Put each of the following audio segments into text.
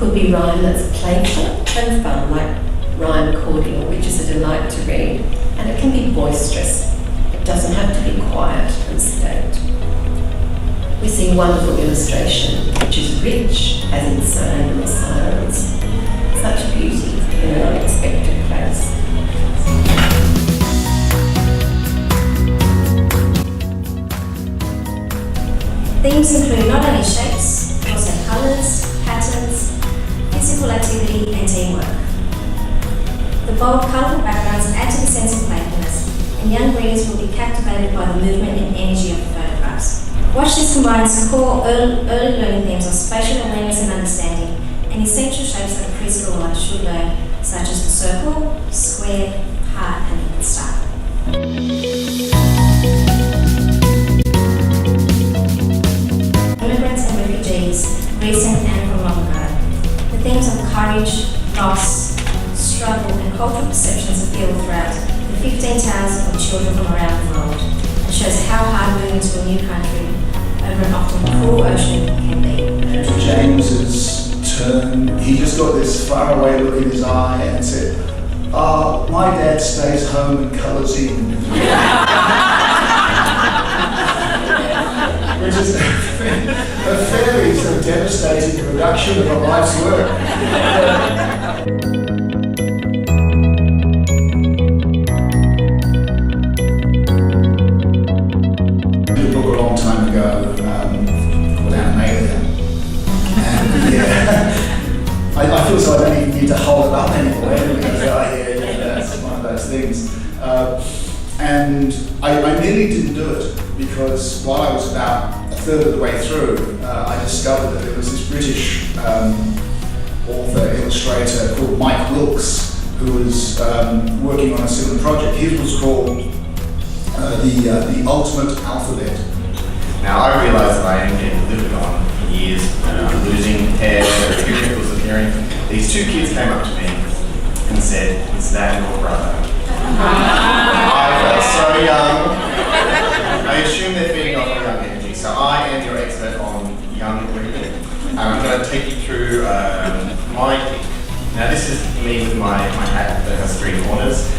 Could be rhyme that's playful and fun, like rhyme cordial, which is a delight to read. And it can be boisterous. It doesn't have to be quiet and sedate. We see wonderful illustration, which is rich as in sound or silence. Such beauty in an unexpected place. Themes include not only shapes, but also colours, patterns, physical activity and teamwork. The bold, colourful backgrounds add to the sense of playfulness, and young readers will be captivated by the movement and energy of the photographs. Watch This combines core early learning themes of spatial awareness and understanding, and essential shapes that a preschooler should learn, such as the circle, square, heart and even star. Immigrants and refugees, recent and from long ago. The themes of courage, loss, struggle and cultural perceptions appeal throughout the 15 tales of children from around the world, and shows how hard moving to a new country over an often cruel ocean can be. And to James's turn, he just got this faraway look in his eye and said, my dad stays home and colours in. Which is a fairly sort of devastating reduction of a life's work. I did a book a long time ago called AAA. And yeah, I feel so I don't even need to hold it up anymore. Everybody goes, that's one of those things. And I nearly didn't do it because while I was about a third of the way through, I discovered that there was this British author, illustrator called Mike Wilkes, who was working on a similar project. His was called The Ultimate Alphabet. Now I realise that I am getting lived on for years, and I'm losing hair, wrinkles appearing. These two kids came up to me and said, "Is that your brother?" I felt so young. I assume they're feeding off of young energy, so I am your expert on young reading. And I'm going to take you through my pick. Now this is me with my hat that has 3 corners.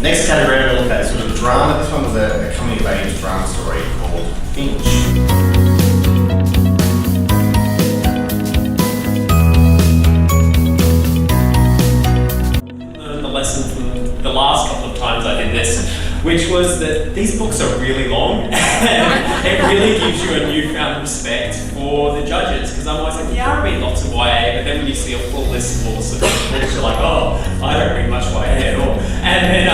Next category I'm going to look at is sort of drama. This one was a coming of age drama story called Finch. The last couple of times I did this, which was that these books are really long and it really gives you a newfound respect for the judges, because I'm always like, yeah, I read lots of YA, but then when you see a full list of all the sort of books, you're like, oh, I don't read much YA at all. And then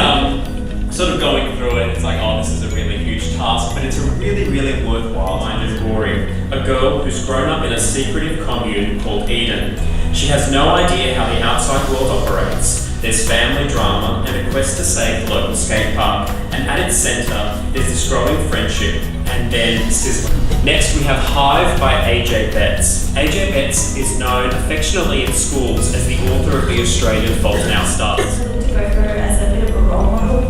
sort of going through it, it's like, oh, this is a really huge task, but it's a really, really worthwhile mind exploring a girl who's grown up in a secretive commune called Eden. She has no idea how the outside world operates. There's family drama and a quest to save the local skate park, and at its centre there's this growing friendship and then sizzling. Next we have Hive by AJ Betts. AJ Betts is known affectionately in schools as the author of the Australian Fault in Our Stars. To go through as a bit of a role model,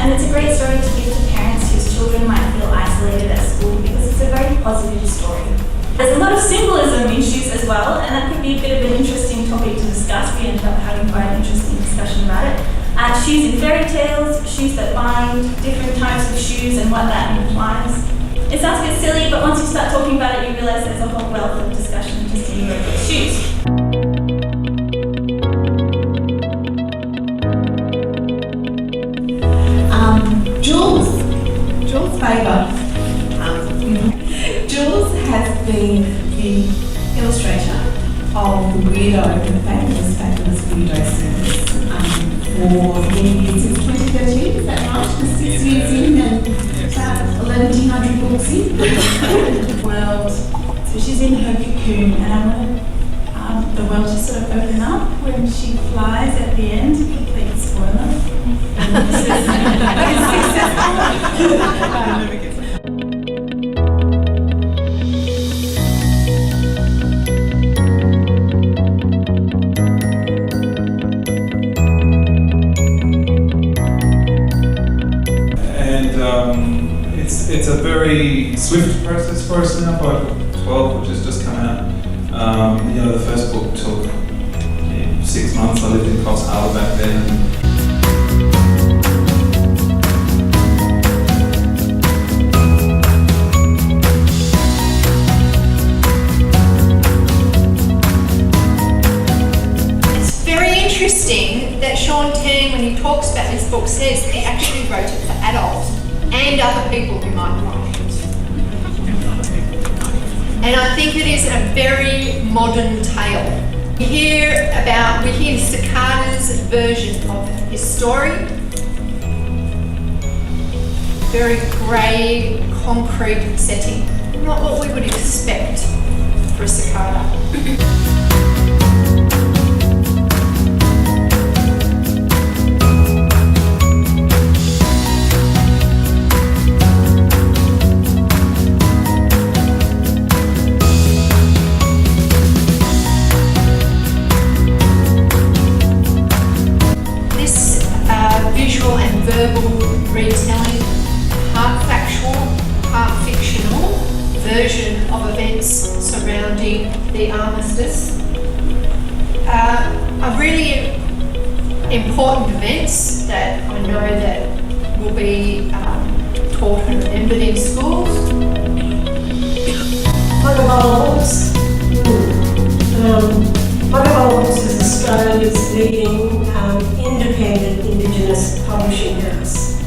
and it's a great story to give to parents whose children might feel isolated at school, because it's a very positive story. There's a lot of symbolism in shoes as well, and that could be a bit of an interesting topic to discuss. We ended up having quite an interesting discussion about it. Shoes in fairy tales, shoes that bind, different types of shoes and what that implies. It sounds a bit silly, but once you start talking about it, you realise there's a whole wealth of discussion just in your shoes. Jules Faber. Jules has been the illustrator of the famous Weirdo series for many years, since 2013, is that right? The 6 years in and about 1,100 books in. World. So she's in her cocoon, and I want the world to sort of open up when she flies at the end. Complete spoiler. This is successful. swift process for us now by book 12, which has just come out. The first book took 6 months. I lived in Coffs Harbour back then. It's very interesting that Sean Tang, when he talks about this book, says that he actually wrote it for adults and other people who might like it. And I think it is a very modern tale. We hear Cicada's version of his story. Very grey, concrete setting. Not what we would expect for a cicada. Visual and verbal retelling, part factual, part fictional version of events surrounding the armistice. Are really important events that I know that will be taught and remembered in schools. Bhagavalas. Bhagavalas is Australia's leading independent Indigenous publishing house.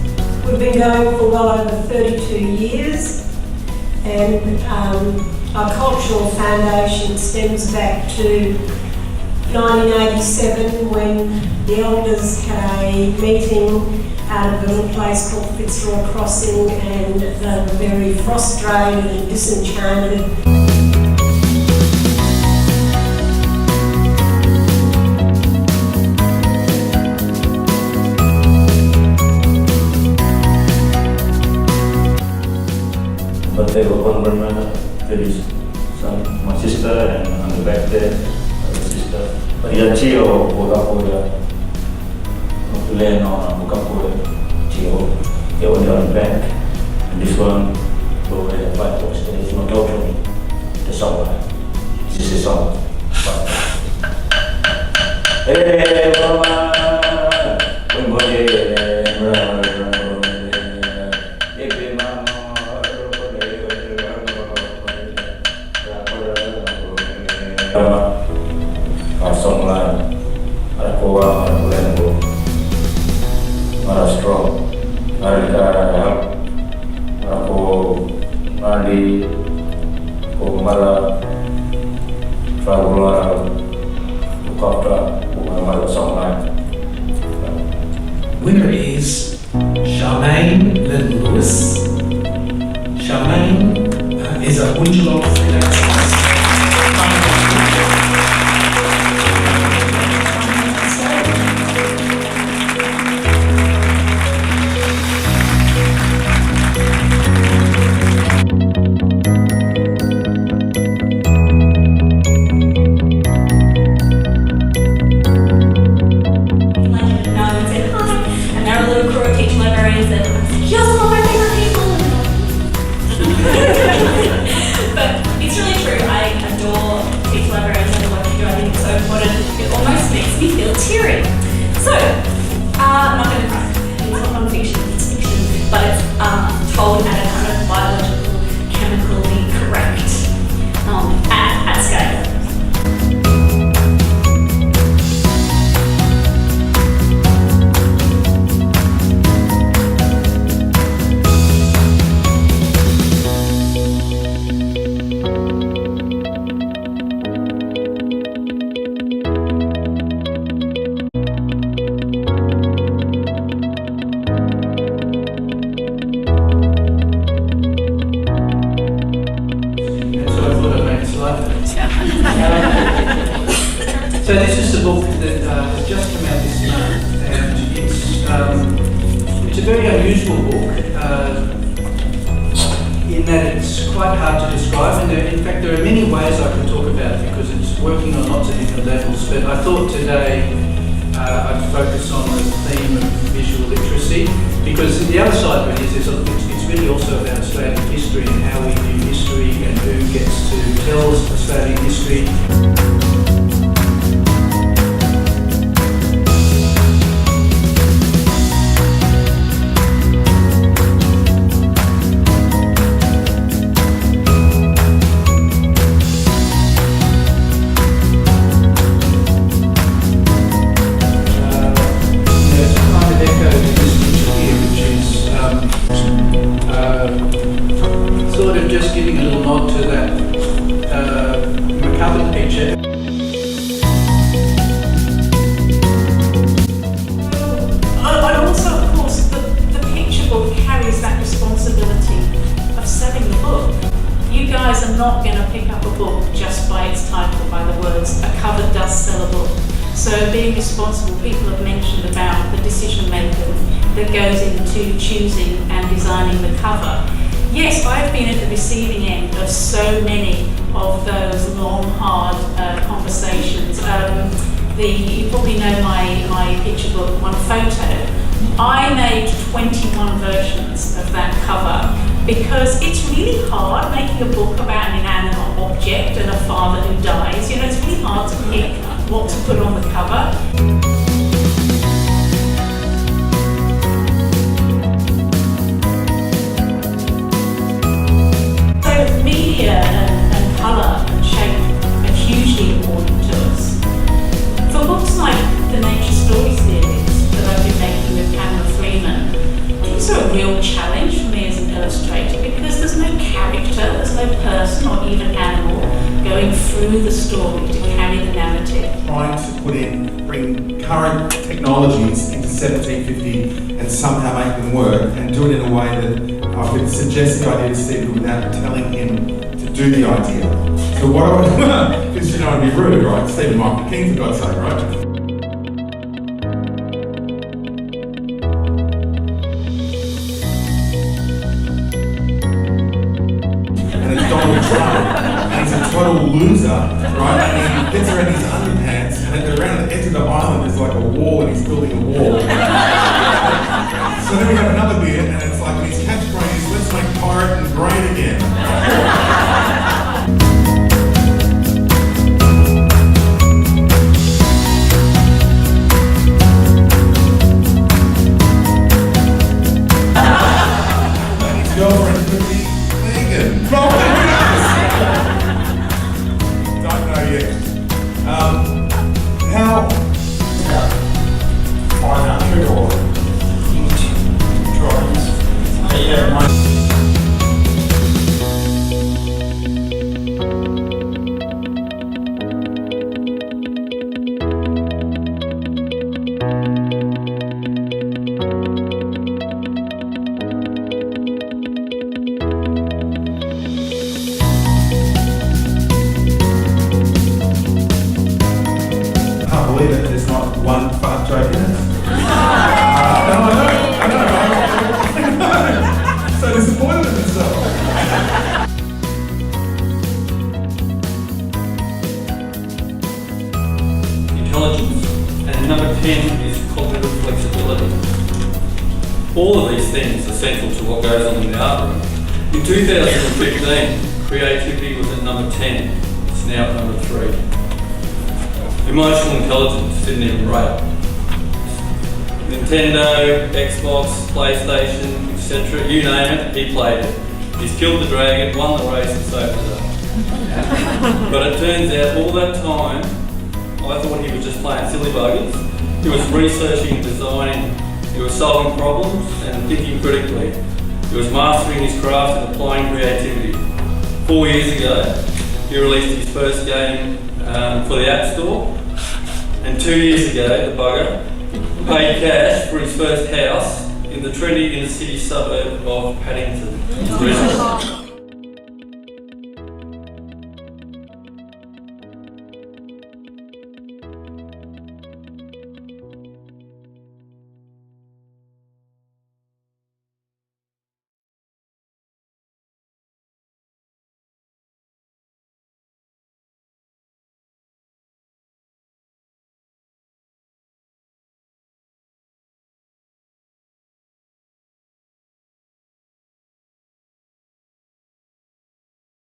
We've been going for well over 32 years, and our cultural foundation stems back to 1987 when the elders had a meeting out of a little place called Fitzroy Crossing, and they were very frustrated and disenchanted. But they were one brother, there is my sister, and on the back there, my sister. But yeah, Chio, Bogapoya, Leno, Bogapoya, Chio, they were on the back. And this one, go ahead and fight for stage, not go to me, the song. This is a song. Hey, mama, song lain, ada kowa, ada kulengo, ada strong, ada aku mandi, aku malah traveler, buka malah song lain. Winner is Charmaine Lewis. Charmaine is a Woodlawn freelance. Told at a kind of biological, chemically correct at scale. So this is the book that has just come out this year, and it's a very unusual book in that it's quite hard to describe, and in fact there are many ways I could talk about it because it's working on lots of different levels, but I thought today I'd focus on the theme of visual literacy, because the other side of it is it's really also about Australian history and how we view history and who gets to tell Australian history. Sort of just giving a little nod to that McCubbin picture. And also, of course, the picture book carries that responsibility of selling the book. You guys are not going to pick up a book just by its title, by the words, a cover does sell a book. So being responsible, people have mentioned about the decision making that goes into choosing and designing the cover. Yes, I've been at the receiving end of so many of those long, hard conversations. You probably know my picture book, One Photo. I made 21 versions of that cover because it's really hard making a book about an inanimate object and a father who dies. You know, it's really hard to pick what to put on the cover. Media and colour and shape are hugely important to us. For books like the Nature Story series that I've been making with Pamela Freeman, these are a real challenge for me as an illustrator because there's no character, there's no person or even animal going through the story to carry the narrative. Trying to bring current technologies into 1750 and somehow make them work and do it in a way that I could suggest the idea to Stephen without telling him to do the idea. So what I would, because you know it'd be rude, right? Stephen might be keen for God's sake, right? And it's Donald Trump, and he's a total loser, right? And he gets around his underpants, and around the edge of the island is like a wall, and he's building a wall. So then we have another bit, and it's like his catchphrase is, let's make pirate and great again. And his girlfriend could be vegan. Don't know yet. How? 500 or drawings. Yeah, I can't believe it. There's not one fart joke in it. I know. So disappointed in myself. Intelligence. And number 10 is cognitive flexibility. All of these things are central to what goes on in the art room. In 2015, creativity was at number 10. It's now at number 3. Emotional intelligence didn't even rate. Nintendo, Xbox, PlayStation, etc. You name it, he played it. He's killed the dragon, won the race, and saved the day. But it turns out all that time, I thought he was just playing silly buggers. He was researching and designing. He was solving problems and thinking critically. He was mastering his craft and applying creativity. 4 years ago, he released his first game for the App Store. And 2 years ago, the bugger paid cash for his first house in the trendy inner city suburb of Paddington.